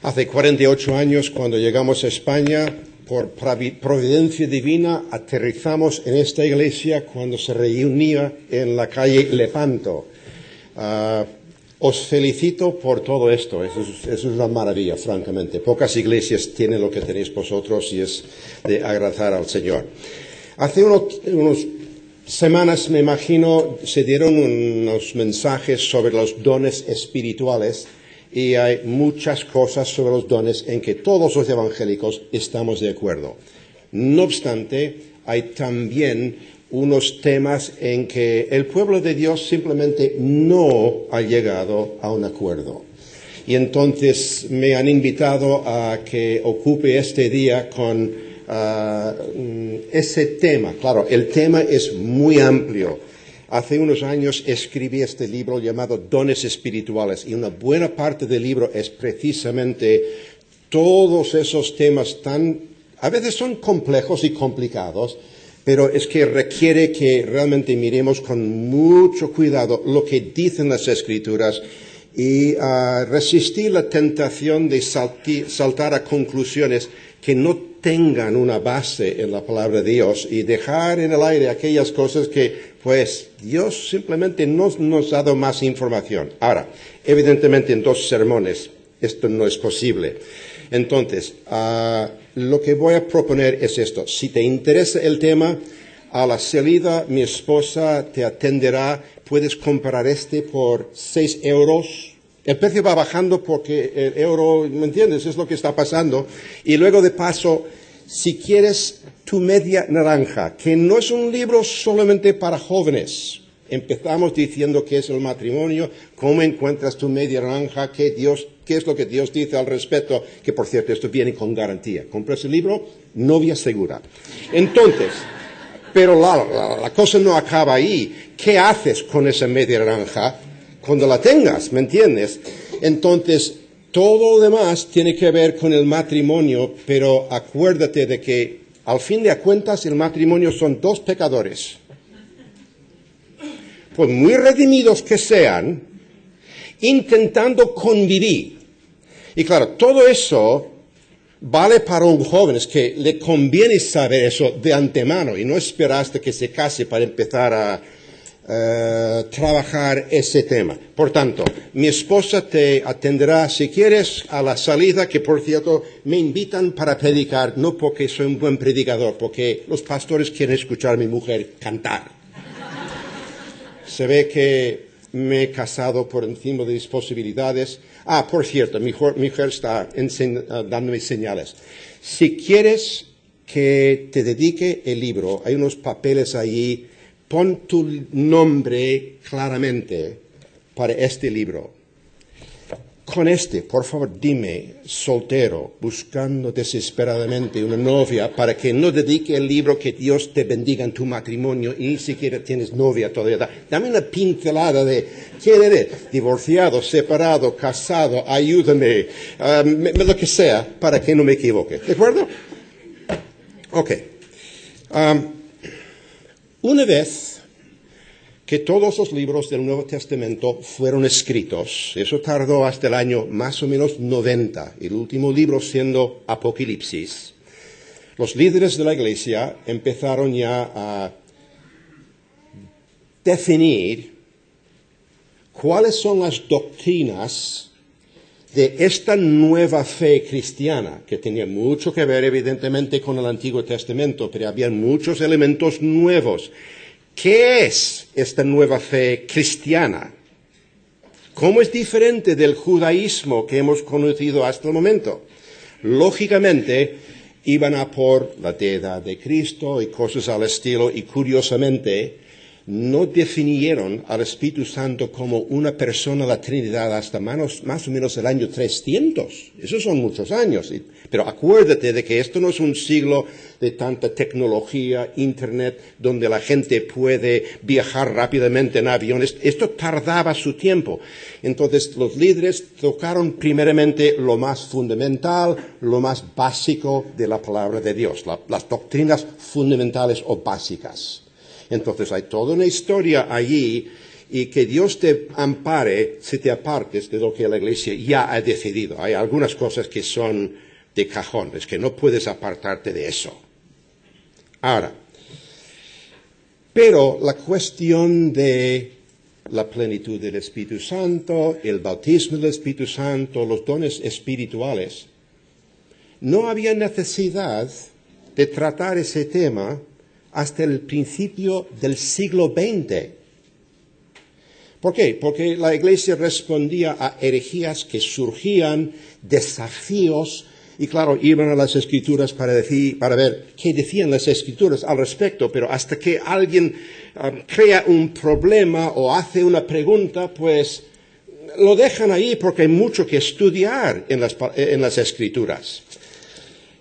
Hace 48 años, cuando llegamos a España, por providencia divina, aterrizamos en esta iglesia cuando se reunía en la calle Lepanto. Os felicito por todo esto, eso es una maravilla, francamente. Pocas iglesias tienen lo que tenéis vosotros y es de agradecer al Señor. Hace unos semanas, me imagino, se dieron unos mensajes sobre los dones espirituales y hay muchas cosas sobre los dones en que todos los evangélicos estamos de acuerdo. No obstante, hay también unos temas en que el pueblo de Dios simplemente no ha llegado a un acuerdo. Y entonces me han invitado a que ocupe este día con ese tema. Claro, el tema es muy amplio. Hace unos años escribí este libro llamado Dones Espirituales y una buena parte del libro es precisamente todos esos temas a veces son complejos y complicados, pero es que requiere que realmente miremos con mucho cuidado lo que dicen las Escrituras y resistir la tentación de saltar a conclusiones que no tengan una base en la palabra de Dios y dejar en el aire aquellas cosas que, pues, Dios simplemente nos ha dado más información. Ahora, evidentemente en 2 sermones esto no es posible. Entonces, lo que voy a proponer es esto. Si te interesa el tema, a la salida mi esposa te atenderá. Puedes comprar por 6 euros. El precio va bajando porque el euro, ¿me entiendes? Es lo que está pasando. Y luego de paso, si quieres tu media naranja, que no es un libro solamente para jóvenes. Empezamos diciendo qué es el matrimonio, cómo encuentras tu media naranja, qué es lo que Dios dice al respecto, que por cierto esto viene con garantía. Compras el libro, novia segura. Entonces, pero la cosa no acaba ahí. ¿Qué haces con esa media naranja cuando la tengas? ¿Me entiendes? Entonces, todo lo demás tiene que ver con el matrimonio, pero acuérdate de que al fin de cuentas el matrimonio son 2 pecadores. Pues muy redimidos que sean, intentando convivir. Y claro, todo eso vale para un joven, es que le conviene saber eso de antemano y no esperar hasta que se case para empezar a trabajar ese tema. Por tanto, mi esposa te atenderá, si quieres, a la salida, que por cierto me invitan para predicar, no porque soy un buen predicador, porque los pastores quieren escuchar a mi mujer cantar. Se ve que me he casado por encima de mis posibilidades. Por cierto, mi mujer está dándome señales. Si quieres que te dedique el libro, hay unos papeles allí, pon tu nombre claramente para este libro. Con por favor, dime, soltero, buscando desesperadamente una novia para que no dedique el libro, que Dios te bendiga en tu matrimonio y ni siquiera tienes novia todavía. Dame una pincelada de quién eres, divorciado, separado, casado, ayúdame, lo que sea, para que no me equivoque. ¿De acuerdo? Ok. Una vez que todos los libros del Nuevo Testamento fueron escritos, eso tardó hasta el año más o menos 90, el último libro siendo Apocalipsis, los líderes de la Iglesia empezaron ya a definir cuáles son las doctrinas de esta nueva fe cristiana, que tenía mucho que ver evidentemente con el Antiguo Testamento, pero había muchos elementos nuevos. ¿Qué es esta nueva fe cristiana? ¿Cómo es diferente del judaísmo que hemos conocido hasta el momento? Lógicamente, iban a por la deidad de Cristo y cosas al estilo, y curiosamente, no definieron al Espíritu Santo como una persona de la Trinidad hasta más o menos el año 300. Esos son muchos años. Pero acuérdate de que esto no es un siglo de tanta tecnología, Internet, donde la gente puede viajar rápidamente en aviones. Esto tardaba su tiempo. Entonces, los líderes tocaron primeramente lo más fundamental, lo más básico de la palabra de Dios, las doctrinas fundamentales o básicas. Entonces hay toda una historia allí y que Dios te ampare si te apartes de lo que la Iglesia ya ha decidido. Hay algunas cosas que son de cajón, es que no puedes apartarte de eso. Ahora, pero la cuestión de la plenitud del Espíritu Santo, el bautismo del Espíritu Santo, los dones espirituales, no había necesidad de tratar ese tema hasta el principio del siglo XX. ¿Por qué? Porque la Iglesia respondía a herejías que surgían, desafíos, y claro, iban a las Escrituras para ver qué decían las Escrituras al respecto, pero hasta que alguien crea un problema o hace una pregunta, pues lo dejan ahí porque hay mucho que estudiar en las Escrituras.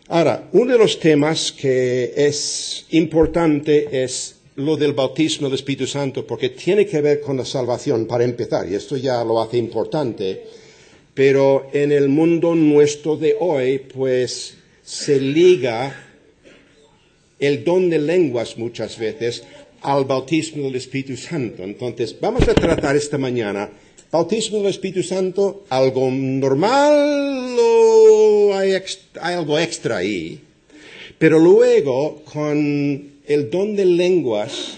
Ahora, uno de los temas que es importante es lo del bautismo del Espíritu Santo, porque tiene que ver con la salvación, para empezar, y esto ya lo hace importante, pero en el mundo nuestro de hoy, pues, se liga el don de lenguas muchas veces al bautismo del Espíritu Santo. Entonces, vamos a tratar esta mañana, bautismo del Espíritu Santo, algo normal o hay algo extra ahí, pero luego con el don de lenguas,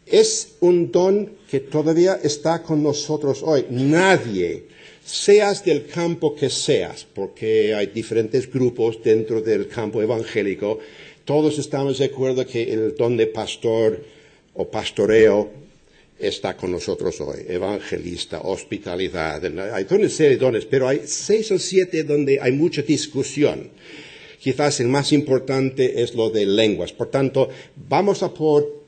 es un don que todavía está con nosotros hoy. Nadie, seas del campo que seas, porque hay diferentes grupos dentro del campo evangélico, todos estamos de acuerdo que el don de pastor o pastoreo está con nosotros hoy. Evangelista, hospitalidad, hay toda una serie de dones, pero hay 6 o 7 donde hay mucha discusión. Quizás el más importante es lo de lenguas. Por tanto, vamos a por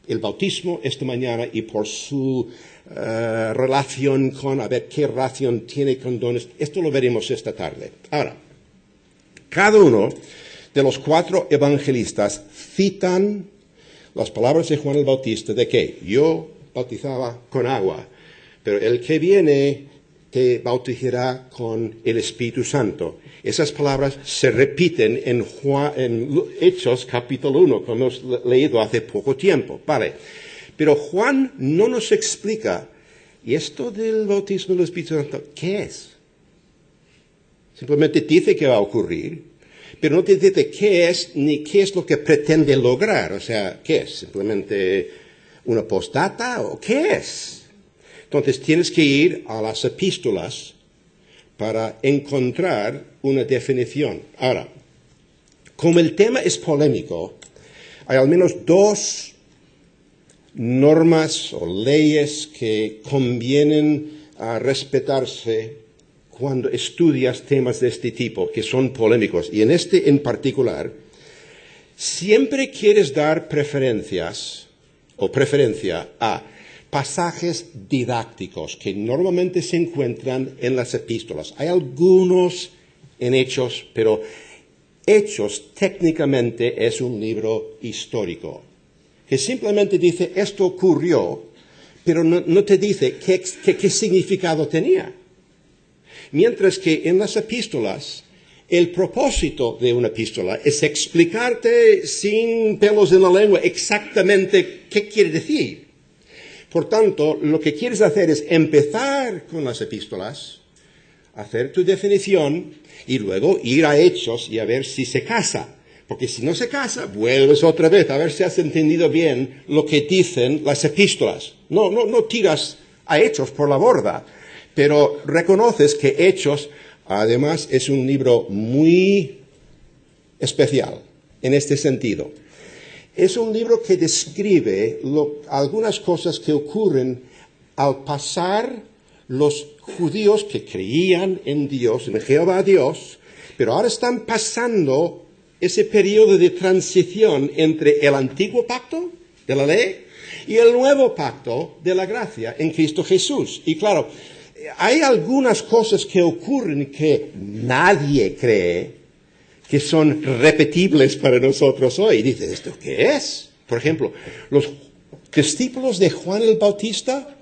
el bautismo esta mañana y por su relación con, a ver qué relación tiene con dones. Esto lo veremos esta tarde. Ahora, cada uno de los 4 evangelistas citan las palabras de Juan el Bautista de que yo bautizaba con agua, pero el que viene te bautizará con el Espíritu Santo. Esas palabras se repiten en Hechos capítulo 1, como hemos leído hace poco tiempo. Vale. Pero Juan no nos explica, ¿y esto del bautismo del Espíritu Santo qué es? Simplemente dice que va a ocurrir, pero no te dice qué es ni qué es lo que pretende lograr. O sea, ¿qué es? ¿Simplemente una postdata o qué es? Entonces tienes que ir a las epístolas para encontrar una definición. Ahora, como el tema es polémico, hay al menos 2 normas o leyes que convienen a respetarse cuando estudias temas de este tipo, que son polémicos. Y en este en particular, siempre quieres dar preferencia a pasajes didácticos que normalmente se encuentran en las epístolas. Hay algunos en Hechos, pero Hechos técnicamente es un libro histórico, que simplemente dice esto ocurrió, pero no te dice qué significado tenía. Mientras que en las epístolas, el propósito de una epístola es explicarte sin pelos en la lengua exactamente qué quiere decir. Por tanto, lo que quieres hacer es empezar con las epístolas, hacer tu definición y luego ir a Hechos y a ver si se casa. Porque si no se casa, vuelves otra vez a ver si has entendido bien lo que dicen las epístolas. No tiras a Hechos por la borda, pero reconoces que Hechos, además, es un libro muy especial en este sentido. Es un libro que describe algunas cosas que ocurren al pasar los judíos que creían en Dios, en Jehová Dios, pero ahora están pasando ese periodo de transición entre el antiguo pacto de la ley y el nuevo pacto de la gracia en Cristo Jesús. Y claro, hay algunas cosas que ocurren que nadie cree que son repetibles para nosotros hoy. Y dices, ¿esto qué es? Por ejemplo, los discípulos de Juan el Bautista,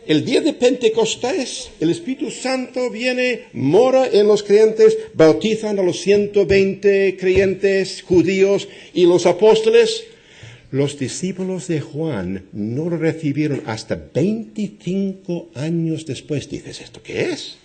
el día de Pentecostés, el Espíritu Santo viene, mora en los creyentes, bautizan a los 120 creyentes judíos y los apóstoles. Los discípulos de Juan no lo recibieron hasta 25 años después. Dices, ¿esto qué es?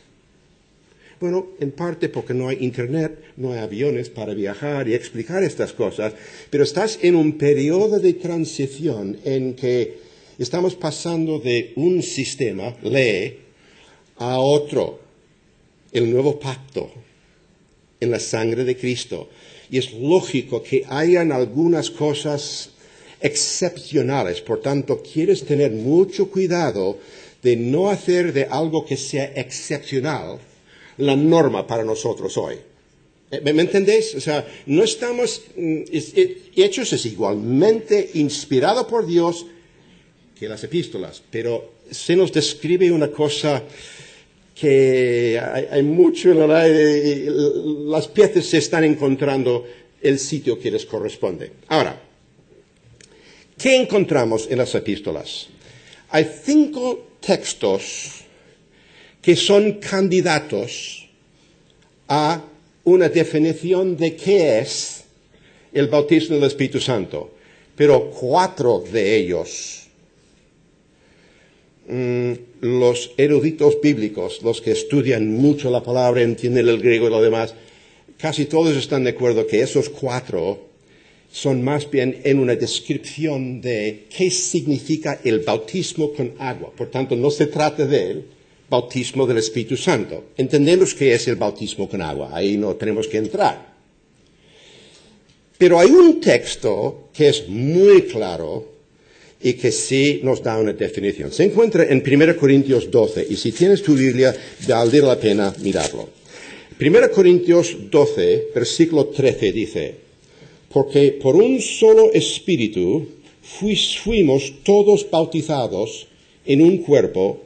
Bueno, en parte porque no hay internet, no hay aviones para viajar y explicar estas cosas, pero estás en un periodo de transición en que estamos pasando de un sistema, ley, a otro, el nuevo pacto en la sangre de Cristo. Y es lógico que hayan algunas cosas excepcionales, por tanto, quieres tener mucho cuidado de no hacer de algo que sea excepcional la norma para nosotros hoy. ¿Me entendéis? O sea, no estamos... Hechos es igualmente inspirado por Dios que las epístolas, pero se nos describe una cosa que hay mucho en el aire, las piezas se están encontrando el sitio que les corresponde. Ahora, ¿qué encontramos en las epístolas? Hay 5 textos que son candidatos a una definición de qué es el bautismo del Espíritu Santo, pero 4 de ellos, los eruditos bíblicos, los que estudian mucho la palabra, entienden el griego y lo demás, casi todos están de acuerdo que esos 4 son más bien en una descripción de qué significa el bautismo con agua. Por tanto, no se trata del bautismo del Espíritu Santo. Entendemos qué es el bautismo con agua, ahí no tenemos que entrar. Pero hay un texto que es muy claro y que sí nos da una definición. Se encuentra en 1 Corintios 12, y si tienes tu Biblia, vale la pena mirarlo. 1 Corintios 12, versículo 13 dice, porque por un solo espíritu fuimos todos bautizados en un cuerpo,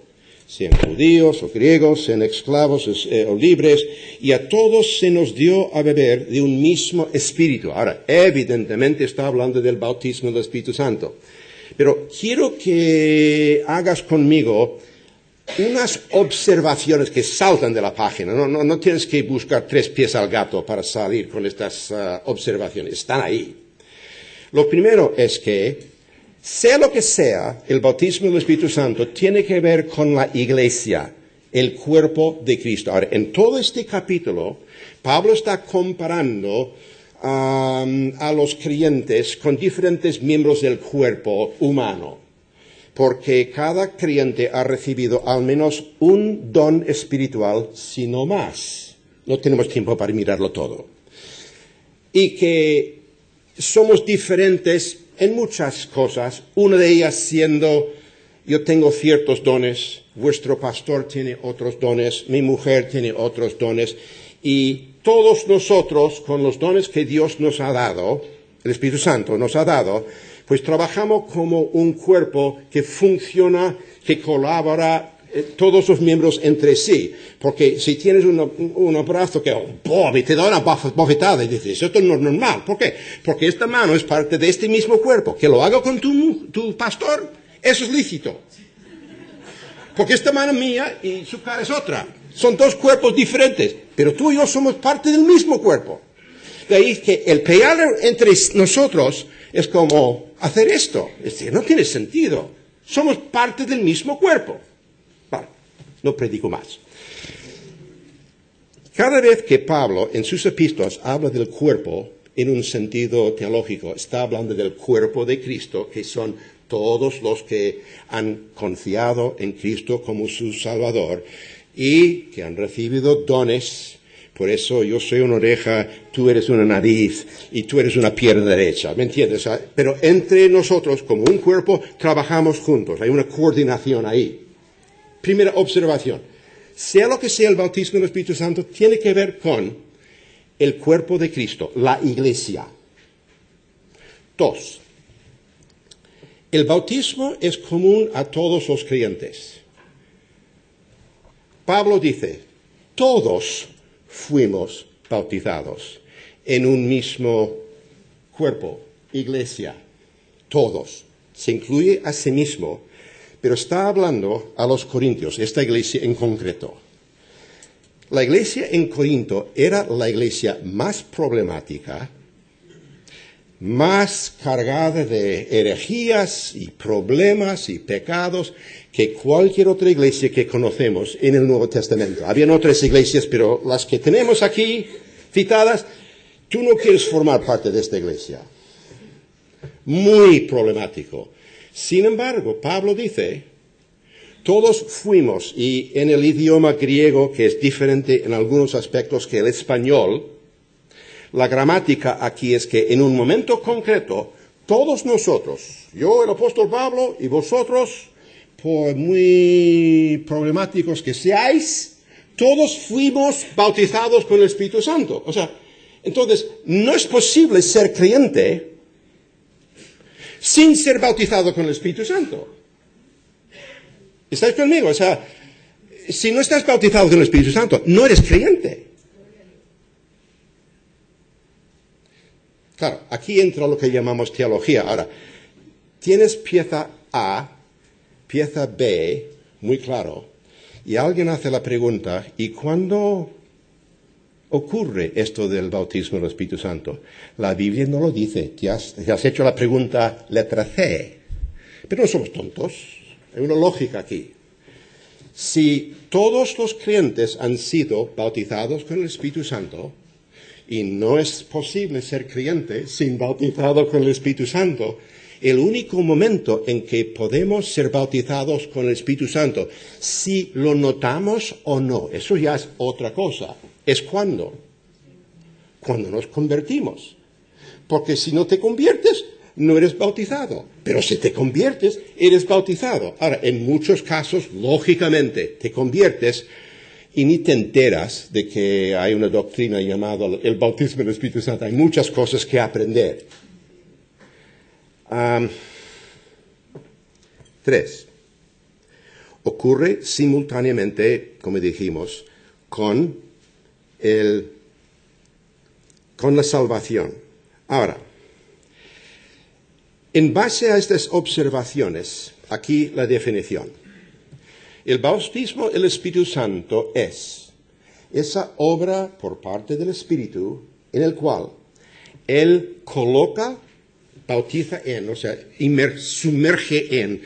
sean judíos o griegos, sean esclavos o libres, y a todos se nos dio a beber de un mismo espíritu. Ahora, evidentemente está hablando del bautismo del Espíritu Santo. Pero quiero que hagas conmigo unas observaciones que saltan de la página. No tienes que buscar 3 pies al gato para salir con estas observaciones. Están ahí. Lo primero es que, sea lo que sea, el bautismo del Espíritu Santo tiene que ver con la iglesia, el cuerpo de Cristo. Ahora, en todo este capítulo, Pablo está comparando a los creyentes con diferentes miembros del cuerpo humano, porque cada creyente ha recibido al menos un don espiritual, si no más. No tenemos tiempo para mirarlo todo. Y que somos diferentes en muchas cosas, una de ellas siendo, yo tengo ciertos dones, vuestro pastor tiene otros dones, mi mujer tiene otros dones, y todos nosotros, con los dones que Dios nos ha dado, el Espíritu Santo nos ha dado, pues trabajamos como un cuerpo que funciona, que colabora, todos los miembros entre sí. Porque si tienes un brazo que te da una bofetada y dices, esto no es normal. ¿Por qué? Porque esta mano es parte de este mismo cuerpo. Que lo haga con tu pastor, eso es lícito. Porque esta mano mía y su cara es otra. Son 2 cuerpos diferentes, pero tú y yo somos parte del mismo cuerpo. De ahí que el pelear entre nosotros es como hacer esto. Es decir, no tiene sentido. Somos parte del mismo cuerpo. Vale, no predico más. Cada vez que Pablo en sus epístolas habla del cuerpo en un sentido teológico, está hablando del cuerpo de Cristo, que son todos los que han confiado en Cristo como su Salvador y que han recibido dones. Por eso yo soy una oreja, tú eres una nariz y tú eres una pierna derecha, ¿me entiendes? Pero entre nosotros, como un cuerpo, trabajamos juntos, hay una coordinación ahí. Primera observación, sea lo que sea el bautismo del Espíritu Santo, tiene que ver con el cuerpo de Cristo, la iglesia. 2. El bautismo es común a todos los creyentes. Pablo dice, todos fuimos bautizados en un mismo cuerpo, iglesia, todos. Se incluye a sí mismo, pero está hablando a los corintios, esta iglesia en concreto. La iglesia en Corinto era la iglesia más problemática, más cargada de herejías y problemas y pecados que cualquier otra iglesia que conocemos en el Nuevo Testamento. Habían otras iglesias, pero las que tenemos aquí citadas, tú no quieres formar parte de esta iglesia. Muy problemático. Sin embargo, Pablo dice, todos fuimos, y en el idioma griego, que es diferente en algunos aspectos que el español, la gramática aquí es que en un momento concreto, todos nosotros, yo, el apóstol Pablo, y vosotros, por muy problemáticos que seáis, todos fuimos bautizados con el Espíritu Santo. O sea, entonces, no es posible ser creyente sin ser bautizado con el Espíritu Santo. ¿Estáis conmigo? O sea, si no estás bautizado con el Espíritu Santo, no eres creyente. Claro, aquí entra lo que llamamos teología. Ahora, tienes pieza A, pieza B, muy claro, y alguien hace la pregunta, ¿y cuándo ocurre esto del bautismo del Espíritu Santo? La Biblia no lo dice. Te has hecho la pregunta letra C. Pero no somos tontos. Hay una lógica aquí. Si todos los creyentes han sido bautizados con el Espíritu Santo, y no es posible ser creyente sin bautizado con el Espíritu Santo, el único momento en que podemos ser bautizados con el Espíritu Santo, si lo notamos o no, eso ya es otra cosa, es cuando nos convertimos. Porque si no te conviertes, no eres bautizado. Pero si te conviertes, eres bautizado. Ahora, en muchos casos, lógicamente, te conviertes y ni te enteras de que hay una doctrina llamada el bautismo del Espíritu Santo. Hay muchas cosas que aprender. 3. Ocurre simultáneamente, como dijimos, con la salvación. Ahora, en base a estas observaciones, aquí la definición. El bautismo del Espíritu Santo es esa obra por parte del Espíritu en el cual Él coloca, bautiza en, o sea, sumerge en,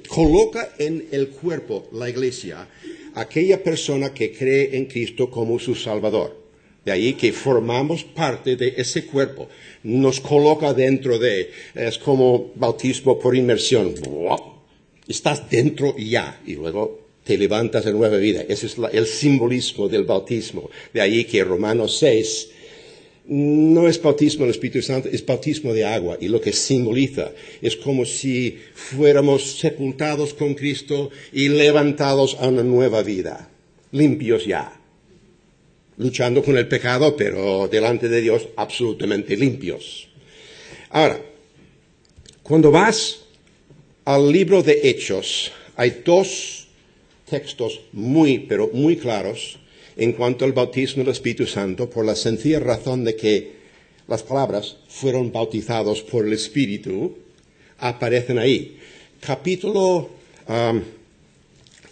coloca en el cuerpo, la iglesia, aquella persona que cree en Cristo como su Salvador. De ahí que formamos parte de ese cuerpo. Nos coloca dentro de, es como bautismo por inmersión. Estás dentro ya, y luego te levantas en nueva vida. Ese es el simbolismo del bautismo. De ahí que Romanos 6 no es bautismo del Espíritu Santo, es bautismo de agua. Y lo que simboliza es como si fuéramos sepultados con Cristo y levantados a una nueva vida. Limpios ya. Luchando con el pecado, pero delante de Dios absolutamente limpios. Ahora, cuando vas al libro de Hechos, hay dos textos pero muy claros en cuanto al bautismo del Espíritu Santo, por la sencilla razón de que las palabras fueron bautizados por el Espíritu, aparecen ahí. Capítulo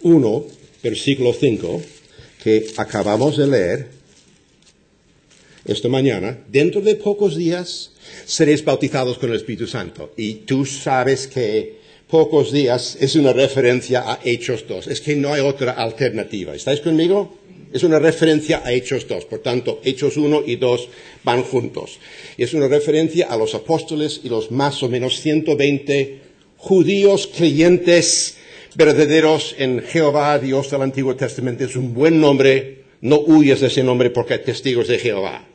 1, versículo 5, que acabamos de leer esta mañana, dentro de pocos días seréis bautizados con el Espíritu Santo. Y tú sabes que pocos días es una referencia a Hechos 2. Es que no hay otra alternativa. ¿Estáis conmigo? Es una referencia a Hechos 2. Por tanto, Hechos 1 y 2 van juntos. Y es una referencia a los apóstoles y los más o menos 120 judíos creyentes verdaderos en Jehová, Dios del Antiguo Testamento. Es un buen nombre. No huyes de ese nombre porque hay testigos de Jehová.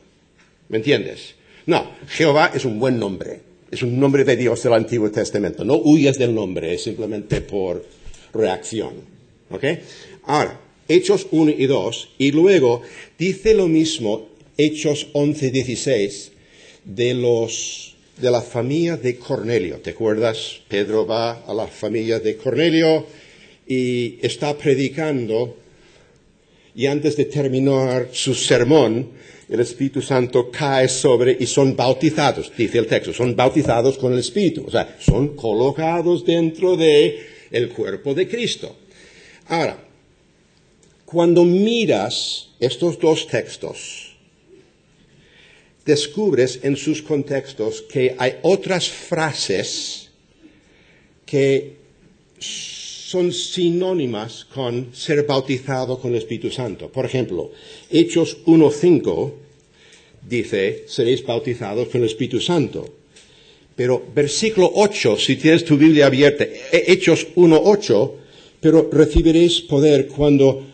¿Me entiendes? No, Jehová es un buen nombre. Es un nombre de Dios del Antiguo Testamento. No huyas del nombre, es simplemente por reacción. ¿Ok? Ahora, Hechos 1 y 2, y luego dice lo mismo, Hechos 11, 16, de la familia de Cornelio. ¿Te acuerdas? Pedro va a la familia de Cornelio y está predicando, y antes de terminar su sermón, el Espíritu Santo cae sobre y son bautizados, dice el texto, son bautizados con el Espíritu, o sea, son colocados dentro de el cuerpo de Cristo. Ahora, cuando miras estos dos textos, descubres en sus contextos que hay otras frases que son sinónimas con ser bautizado con el Espíritu Santo. Por ejemplo, Hechos 1:5 dice, seréis bautizados con el Espíritu Santo. Pero versículo 8, si tienes tu Biblia abierta, Hechos 1:8, pero recibiréis poder cuando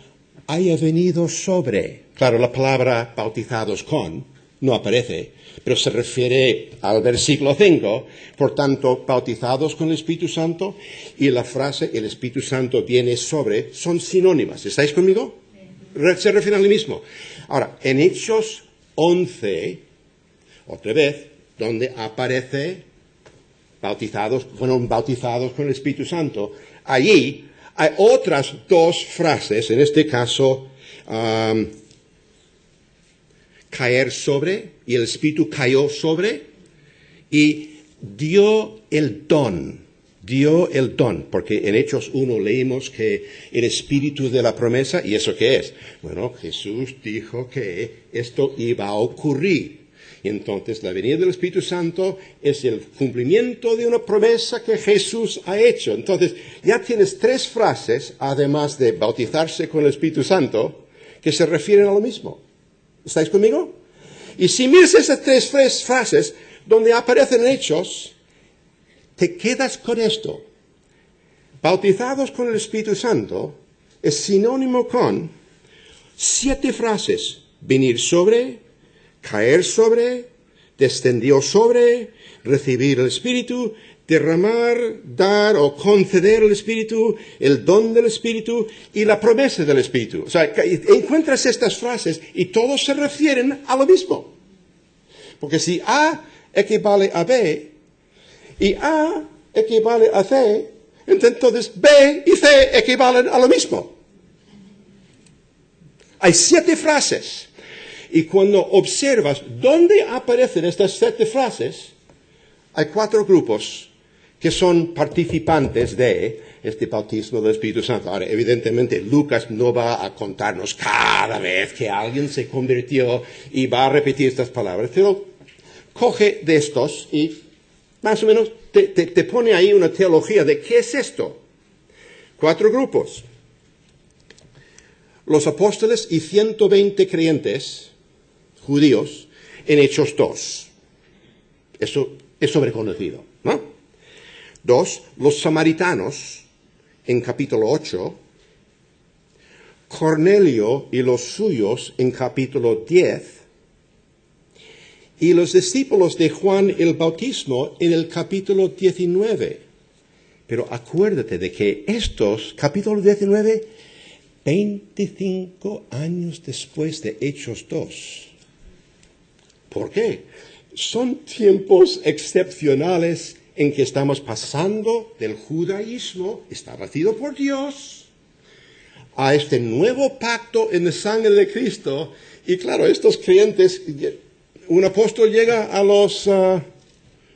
haya venido sobre. Claro, la palabra bautizados con no aparece, pero se refiere al versículo 5. Por tanto, bautizados con el Espíritu Santo y la frase el Espíritu Santo viene sobre son sinónimas. ¿Estáis conmigo? Se refieren al mismo. Ahora, en Hechos 11, otra vez, donde aparece fueron bautizados con el Espíritu Santo, allí hay otras dos frases, en este caso, caer sobre, y el Espíritu cayó sobre, y dio el don, porque en Hechos 1 leímos que el Espíritu de la promesa, ¿y eso qué es? Bueno, Jesús dijo que esto iba a ocurrir. Y entonces la venida del Espíritu Santo es el cumplimiento de una promesa que Jesús ha hecho. Entonces ya tienes tres frases, además de bautizarse con el Espíritu Santo, que se refieren a lo mismo. ¿Estáis conmigo? Y si miras esas tres frases donde aparecen en Hechos, te quedas con esto. Bautizados con el Espíritu Santo es sinónimo con 7 frases. Venir sobre, caer sobre, descendió sobre, recibir el Espíritu, derramar, dar o conceder el Espíritu, el don del Espíritu y la promesa del Espíritu. O sea, encuentras estas frases y todos se refieren a lo mismo. Porque si A equivale a B y A equivale a C, entonces B y C equivalen a lo mismo. Hay 7 frases. Y cuando observas dónde aparecen estas 7 frases, hay 4 grupos que son participantes de este bautismo del Espíritu Santo. Ahora, evidentemente, Lucas no va a contarnos cada vez que alguien se convirtió y va a repetir estas palabras, pero coge de estos y más o menos te pone ahí una teología de qué es esto. 4 grupos. Los apóstoles y 120 creyentes judíos en Hechos 2. Eso es sobreconocido, ¿no? 2, los samaritanos en capítulo 8, Cornelio y los suyos en capítulo 10, y los discípulos de Juan el Bautismo en el capítulo 19. Pero acuérdate de que estos, capítulo 19, 25 años después de Hechos 2. ¿Por qué? Son tiempos excepcionales en que estamos pasando del judaísmo establecido por Dios a este nuevo pacto en la sangre de Cristo. Y claro, estos creyentes, un apóstol llega a los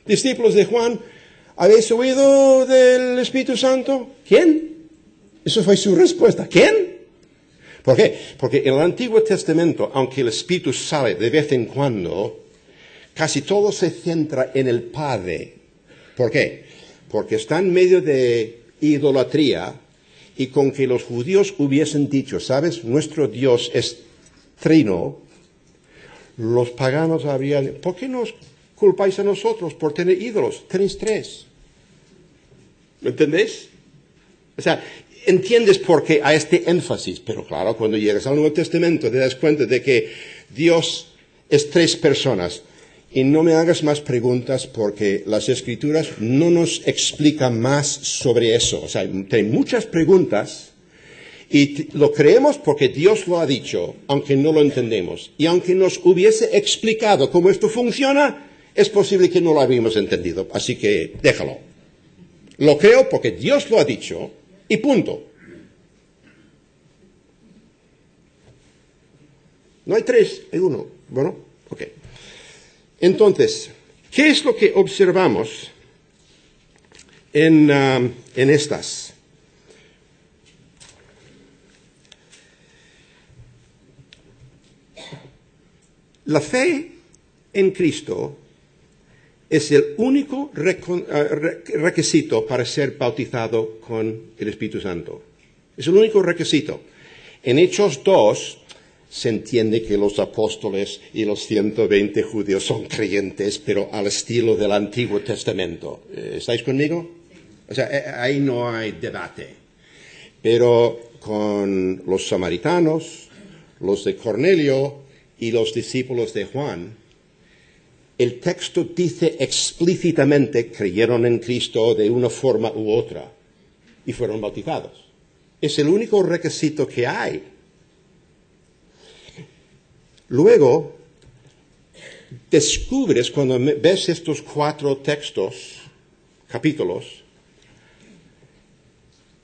discípulos de Juan, ¿habéis oído del Espíritu Santo? ¿Quién? Eso fue su respuesta. ¿Quién? ¿Por qué? Porque en el Antiguo Testamento, aunque el Espíritu sale de vez en cuando, casi todo se centra en el Padre. ¿Por qué? Porque está en medio de idolatría y con que los judíos hubiesen dicho, ¿sabes? Nuestro Dios es trino. Los paganos habrían, ¿por qué nos culpáis a nosotros por tener ídolos? Tenéis 3. ¿Me entendéis? O sea, entiendes por qué hay este énfasis, pero claro, cuando llegas al Nuevo Testamento te das cuenta de que Dios es 3 personas. Y no me hagas más preguntas porque las Escrituras no nos explican más sobre eso. O sea, hay muchas preguntas y lo creemos porque Dios lo ha dicho, aunque no lo entendemos. Y aunque nos hubiese explicado cómo esto funciona, es posible que no lo habíamos entendido. Así que déjalo. Lo creo porque Dios lo ha dicho y punto. No hay 3, hay 1. Bueno, ok. Entonces, ¿qué es lo que observamos en estas? La fe en Cristo es el único requisito para ser bautizado con el Espíritu Santo. Es el único requisito. En Hechos 2 se entiende que los apóstoles y los 120 judíos son creyentes, pero al estilo del Antiguo Testamento. ¿Estáis conmigo? O sea, ahí no hay debate. Pero con los samaritanos, los de Cornelio y los discípulos de Juan, el texto dice explícitamente creyeron en Cristo de una forma u otra y fueron bautizados. Es el único requisito que hay. Luego, descubres cuando ves estos 4 textos, capítulos,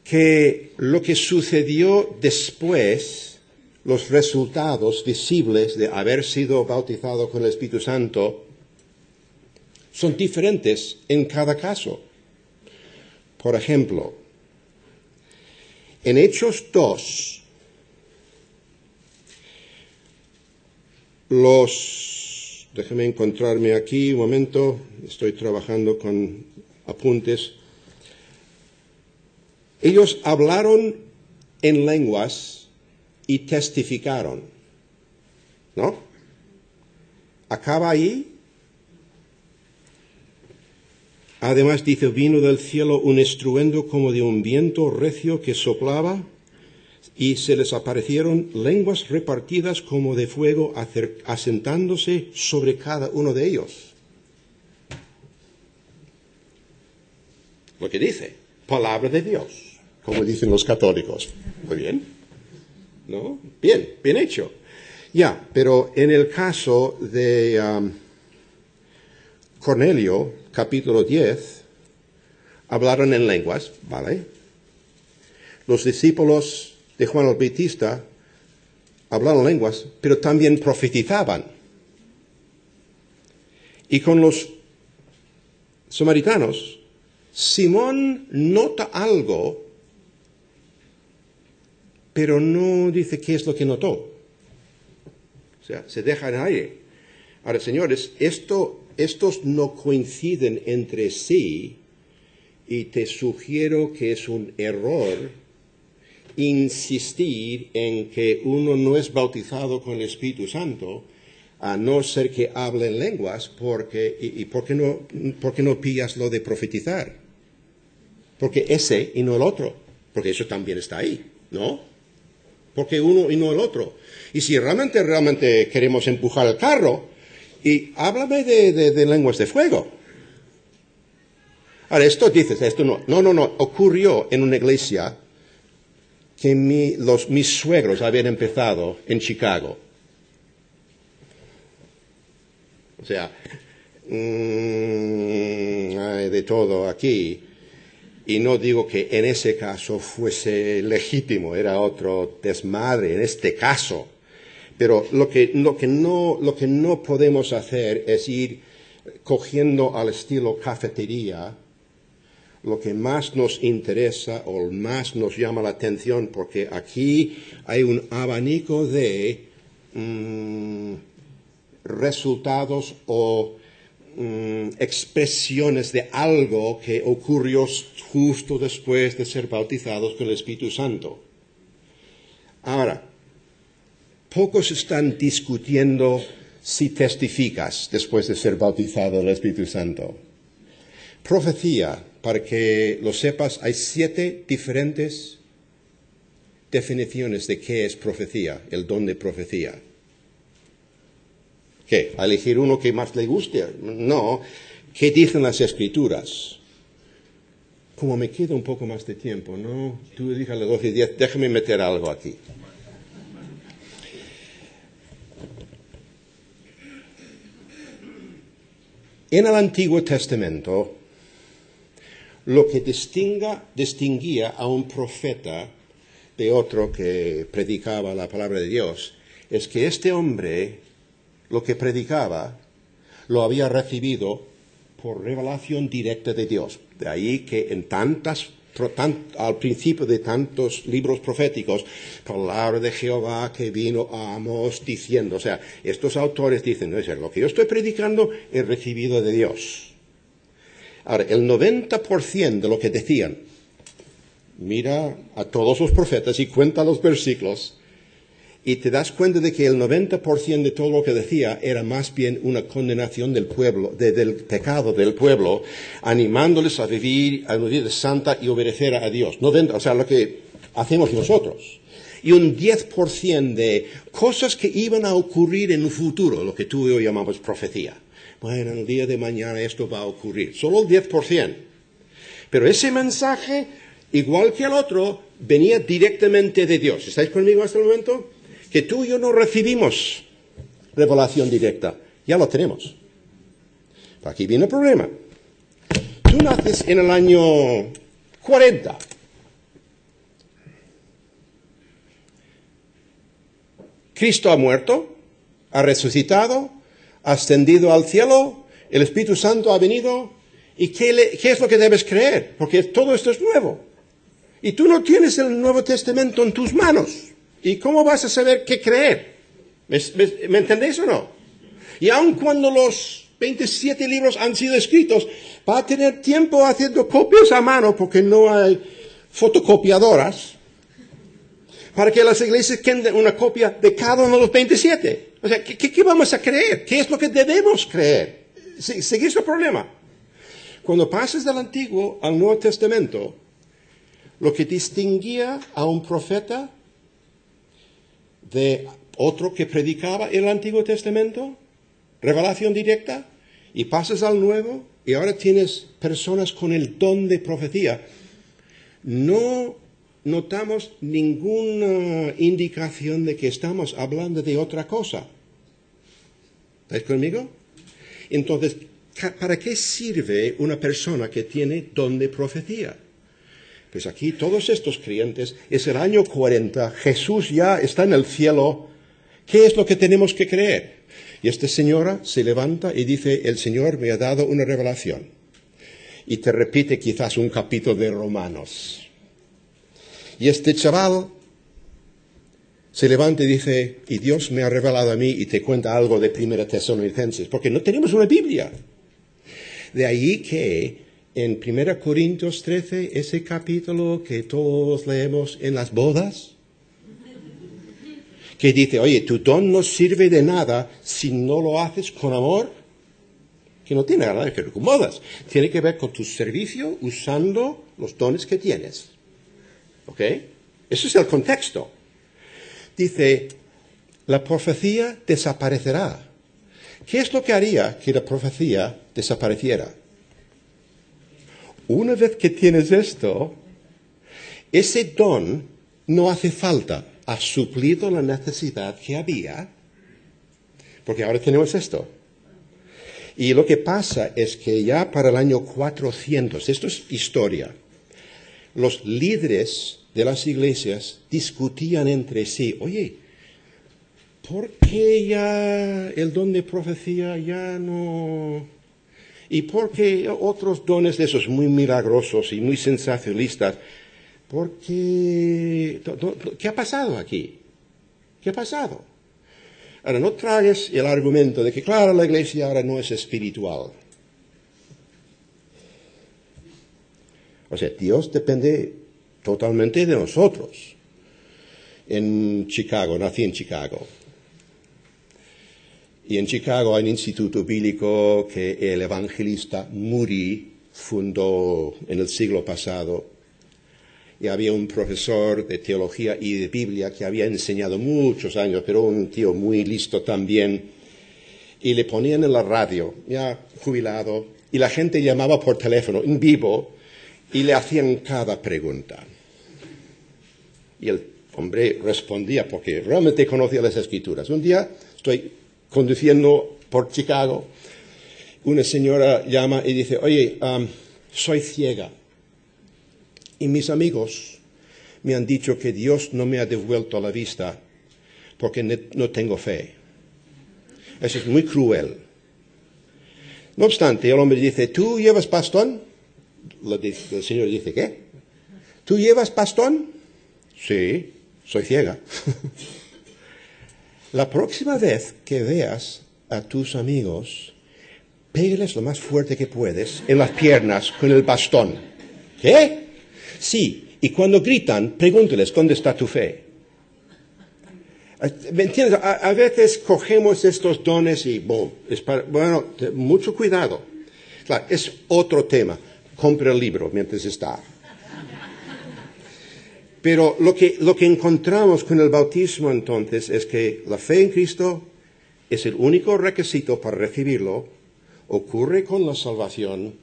que lo que sucedió después, los resultados visibles de haber sido bautizado con el Espíritu Santo, son diferentes en cada caso. Por ejemplo, en Hechos 2, déjame encontrarme aquí un momento, estoy trabajando con apuntes. Ellos hablaron en lenguas y testificaron, ¿no? Acaba ahí. Además dice, vino del cielo un estruendo como de un viento recio que soplaba, y se les aparecieron lenguas repartidas como de fuego, asentándose sobre cada uno de ellos. Lo que dice, palabra de Dios, como dicen los católicos. Muy bien, ¿no? Bien hecho. Ya, pero en el caso de Cornelio, capítulo 10, hablaron en lenguas, ¿vale? Los discípulos de Juan el Bautista hablaron lenguas, pero también profetizaban. Y con los samaritanos, Simón nota algo, pero no dice qué es lo que notó. O sea, se deja en el aire. Ahora, señores, estos no coinciden entre sí, y te sugiero que es un error insistir en que uno no es bautizado con el Espíritu Santo, a no ser que hable en lenguas, ¿por qué no pillas lo de profetizar? Porque ese y no el otro, porque eso también está ahí, ¿no? Porque uno y no el otro. Y si realmente queremos empujar el carro, y háblame de lenguas de fuego. Ahora, esto no, ocurrió en una iglesia que mis suegros habían empezado en Chicago. O sea, hay de todo aquí. Y no digo que en ese caso fuese legítimo, era otro desmadre en este caso. Pero lo que no podemos hacer es ir cogiendo al estilo cafetería lo que más nos interesa o más nos llama la atención, porque aquí hay un abanico de resultados o expresiones de algo que ocurrió justo después de ser bautizados con el Espíritu Santo. Ahora, pocos están discutiendo si testificas después de ser bautizado en el Espíritu Santo. Profecía, para que lo sepas, hay 7 diferentes definiciones de qué es profecía, el don de profecía. ¿Qué? ¿A elegir uno que más le guste? No. ¿Qué dicen las Escrituras? Como me queda un poco más de tiempo, ¿no? Tú dígale 12 y 10, déjame meter algo aquí. En el Antiguo Testamento, lo que distinguía a un profeta de otro que predicaba la palabra de Dios es que este hombre lo que predicaba lo había recibido por revelación directa de Dios. De ahí que en tantas al principio de tantos libros proféticos, palabra de Jehová que vino a Amós diciendo, o sea, estos autores dicen, no es lo que yo estoy predicando he recibido de Dios. Ahora, el 90% de lo que decían, mira a todos los profetas y cuenta los versículos, y te das cuenta de que el 90% de todo lo que decía era más bien una condenación del pueblo, del pecado del pueblo, animándoles a vivir a una vida santa y obedecer a Dios. 90, o sea, lo que hacemos nosotros. Y un 10% de cosas que iban a ocurrir en un futuro, lo que tú y yo llamamos profecía. Bueno, en el día de mañana esto va a ocurrir. Solo el 10%. Pero ese mensaje, igual que el otro, venía directamente de Dios. ¿Estáis conmigo hasta el momento? Que tú y yo no recibimos revelación directa. Ya lo tenemos. Pero aquí viene el problema. Tú naces en el año 40. Cristo ha muerto, ha resucitado, ha ascendido al cielo, el Espíritu Santo ha venido. ¿Y qué es lo que debes creer? Porque todo esto es nuevo. Y tú no tienes el Nuevo Testamento en tus manos. ¿Y cómo vas a saber qué creer? ¿Me entendéis o no? Y aun cuando los 27 libros han sido escritos, va a tener tiempo haciendo copias a mano porque no hay fotocopiadoras para que las iglesias queden una copia de cada uno de los 27. O sea, ¿qué vamos a creer? ¿Qué es lo que debemos creer? ¿Seguís el problema? Cuando pasas del Antiguo al Nuevo Testamento, lo que distinguía a un profeta de otro que predicaba el Antiguo Testamento, revelación directa, y pasas al Nuevo, y ahora tienes personas con el don de profecía. No notamos ninguna indicación de que estamos hablando de otra cosa. ¿Estáis conmigo? Entonces, ¿para qué sirve una persona que tiene don de profecía? Pues aquí todos estos creyentes, es el año 40, Jesús ya está en el cielo. ¿Qué es lo que tenemos que creer? Y esta señora se levanta y dice, el Señor me ha dado una revelación. Y te repite quizás un capítulo de Romanos. Y este chaval se levanta y dice, y Dios me ha revelado a mí, y te cuenta algo de Primera Tesalonicenses, porque no tenemos una Biblia. De ahí que en 1 Corintios 13, ese capítulo que todos leemos en las bodas, que dice, oye, tu don no sirve de nada si no lo haces con amor, que no tiene nada que ver con bodas, tiene que ver con tu servicio usando los dones que tienes. ¿Ok? Ese es el contexto. Dice, la profecía desaparecerá. ¿Qué es lo que haría que la profecía desapareciera? Una vez que tienes esto, ese don no hace falta. Ha suplido la necesidad que había, porque ahora tenemos esto. Y lo que pasa es que ya para el año 400, esto es historia, los líderes de las iglesias discutían entre sí, oye, ¿por qué ya el don de profecía ya no? ¿Y por qué otros dones de esos muy milagrosos y muy sensacionalistas? Porque, ¿qué ha pasado aquí? ¿Qué ha pasado? Ahora, no traes el argumento de que, claro, la iglesia ahora no es espiritual. O sea, Dios depende totalmente de nosotros. En Chicago, nací en Chicago. Y en Chicago hay un instituto bíblico que el evangelista Moody fundó en el siglo pasado. Y había un profesor de teología y de Biblia que había enseñado muchos años, pero un tío muy listo también. Y le ponían en la radio, ya jubilado, y la gente llamaba por teléfono en vivo y le hacían cada pregunta. Y el hombre respondía porque realmente conocía las Escrituras. Un día estoy conduciendo por Chicago, una señora llama y dice, oye, soy ciega. Y mis amigos me han dicho que Dios no me ha devuelto la vista porque no tengo fe. Eso es muy cruel. No obstante, el hombre dice, ¿tú llevas bastón? El señor dice, ¿qué? ¿Tú llevas bastón? Sí, soy ciega. La próxima vez que veas a tus amigos, pégales lo más fuerte que puedes en las piernas con el bastón. ¿Qué? Sí, y cuando gritan, pregúntales, ¿dónde está tu fe? ¿Me entiendes? A veces cogemos estos dones y ¡boom! Bueno, mucho cuidado. Claro, es otro tema. Compre el libro mientras está. Pero lo que encontramos con el bautismo entonces es que la fe en Cristo es el único requisito para recibirlo. Ocurre con la salvación.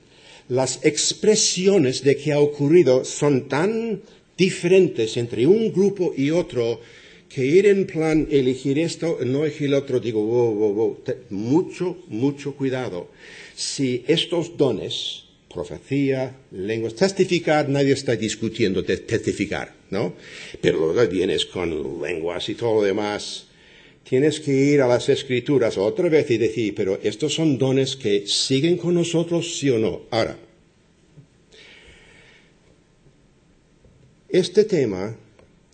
Las expresiones de que ha ocurrido son tan diferentes entre un grupo y otro que ir en plan elegir esto, no elegir el otro, digo, wow. Mucho cuidado. Si estos dones, profecía, lenguas, testificar, nadie está discutiendo de testificar, ¿no? Pero luego vienes con lenguas y todo lo demás. Tienes que ir a las Escrituras otra vez y decir, pero estos son dones que siguen con nosotros, ¿sí o no? Ahora, este tema,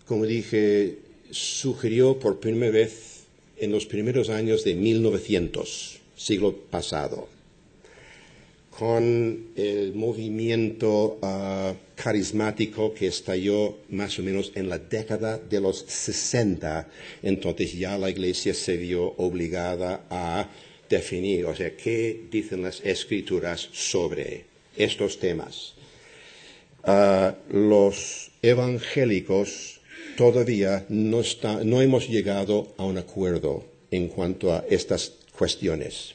como dije, sugirió por primera vez en los primeros años de 1900, siglo pasado, con el movimiento carismático que estalló más o menos en la década de los 60. Entonces ya la Iglesia se vio obligada a definir, o sea, qué dicen las Escrituras sobre estos temas. Los evangélicos todavía no hemos llegado a un acuerdo en cuanto a estas cuestiones.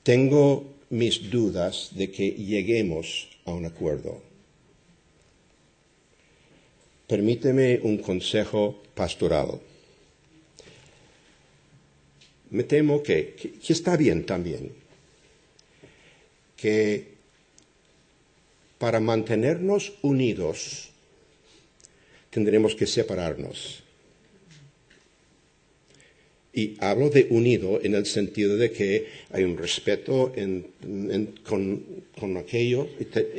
Tengo mis dudas de que lleguemos a un acuerdo. Permíteme un consejo pastoral. Me temo que está bien también, que para mantenernos unidos tendremos que separarnos. Y hablo de unido en el sentido de que hay un respeto con aquellos,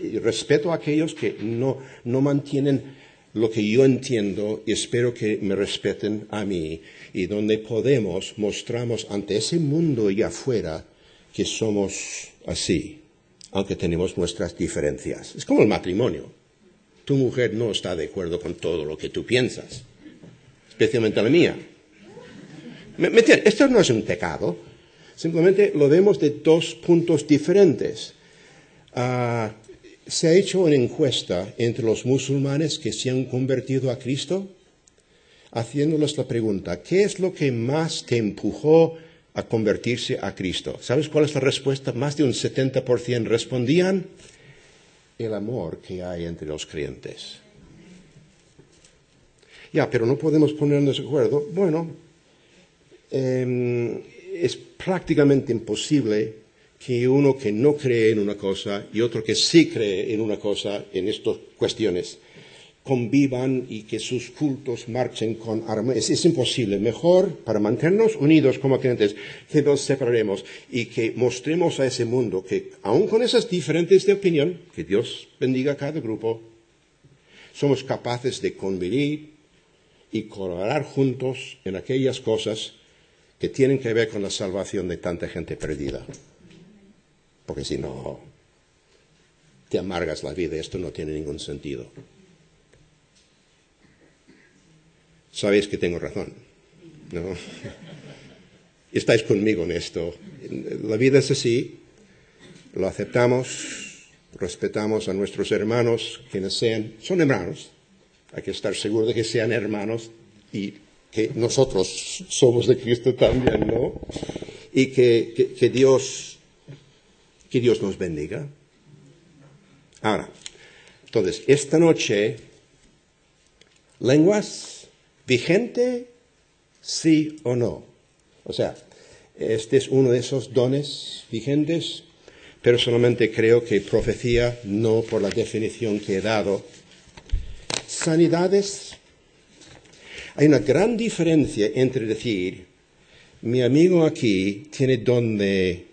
y respeto a aquellos que no mantienen lo que yo entiendo y espero que me respeten a mí, y donde podemos mostramos ante ese mundo y afuera que somos así, aunque tenemos nuestras diferencias. Es como el matrimonio. Tu mujer no está de acuerdo con todo lo que tú piensas, especialmente la mía. ¿Me entiendes? Esto no es un pecado, simplemente lo vemos de dos puntos diferentes. Se ha hecho una encuesta entre los musulmanes que se han convertido a Cristo, haciéndoles la pregunta, ¿qué es lo que más te empujó a convertirse a Cristo? ¿Sabes cuál es la respuesta? Más de un 70% respondían, el amor que hay entre los creyentes. Ya, pero no podemos ponernos de acuerdo. Bueno, es prácticamente imposible que uno que no cree en una cosa y otro que sí cree en una cosa, en estas cuestiones, convivan y que sus cultos marchen con armonía. Es imposible. Mejor, para mantenernos unidos como creyentes, que nos separemos y que mostremos a ese mundo que, aun con esas diferentes de opinión, que Dios bendiga a cada grupo, somos capaces de convivir y colaborar juntos en aquellas cosas que tienen que ver con la salvación de tanta gente perdida. Porque si no, te amargas la vida. Esto no tiene ningún sentido. Sabéis que tengo razón, ¿no? Estáis conmigo en esto. La vida es así. Lo aceptamos, respetamos a nuestros hermanos, quienes son hermanos. Hay que estar seguro de que sean hermanos y que nosotros somos de Cristo también, ¿no? Y que Dios nos bendiga. Ahora, entonces, esta noche, lenguas, ¿vigente? ¿Sí o no? O sea, este es uno de esos dones vigentes. Personalmente creo que profecía, no por la definición que he dado. Sanidades. Hay una gran diferencia entre decir, mi amigo aquí tiene don de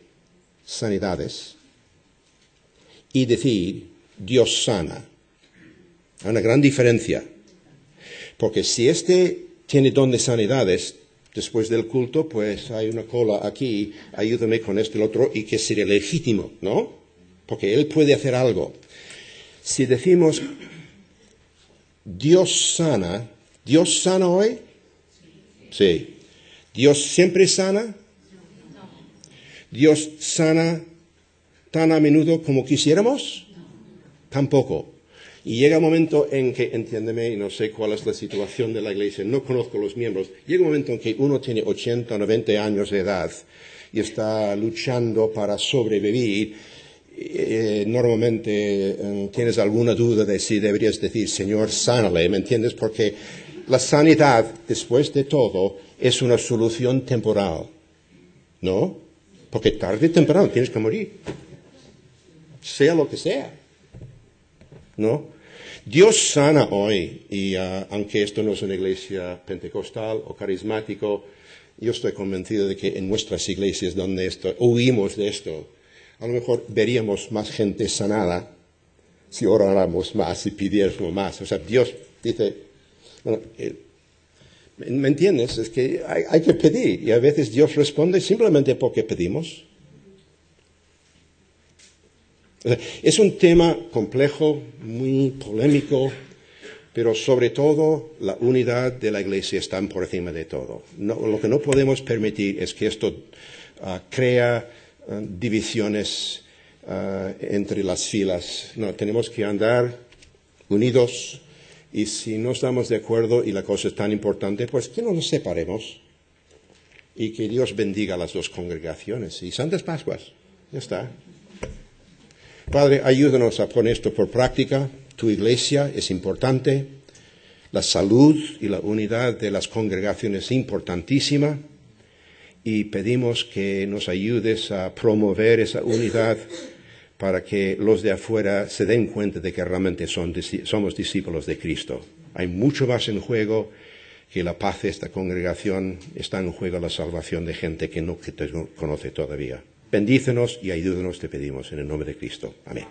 sanidades, y decir, Dios sana Hay una gran diferencia. Porque si este tiene don de sanidades, después del culto, pues hay una cola aquí, ayúdame con esto y el otro, y que sería legítimo, ¿no? Porque él puede hacer algo. Si decimos, ¿Dios sana hoy? Sí. ¿Dios siempre sana? ¿Dios sana tan a menudo como quisiéramos? Tampoco. Y llega un momento en que, entiéndeme, y no sé cuál es la situación de la iglesia, no conozco los miembros, llega un momento en que uno tiene 80 o 90 años de edad y está luchando para sobrevivir. Normalmente tienes alguna duda de si deberías decir, Señor, sánale, ¿me entiendes? Porque la sanidad, después de todo, es una solución temporal, ¿no? Porque tarde o temprano tienes que morir, sea lo que sea. ¿No? Dios sana hoy, y aunque esto no es una iglesia pentecostal o carismático, yo estoy convencido de que en nuestras iglesias donde oímos de esto, a lo mejor veríamos más gente sanada si oráramos más y pidiéramos más. O sea, Dios dice, bueno, ¿me entiendes? Es que hay que pedir, y a veces Dios responde simplemente porque pedimos. Es un tema complejo, muy polémico, pero sobre todo la unidad de la Iglesia está por encima de todo. Lo que no podemos permitir es que esto crea divisiones entre las filas. No, tenemos que andar unidos, y si no estamos de acuerdo y la cosa es tan importante, pues que no nos separemos y que Dios bendiga a las dos congregaciones. Y Santas Pascuas, ya está. Padre, ayúdanos a poner esto por práctica. Tu iglesia es importante. La salud y la unidad de las congregaciones es importantísima. Y pedimos que nos ayudes a promover esa unidad para que los de afuera se den cuenta de que realmente somos discípulos de Cristo. Hay mucho más en juego que la paz de esta congregación. Está en juego la salvación de gente que no te conoce todavía. Bendícenos y ayúdanos, te pedimos, en el nombre de Cristo. Amén.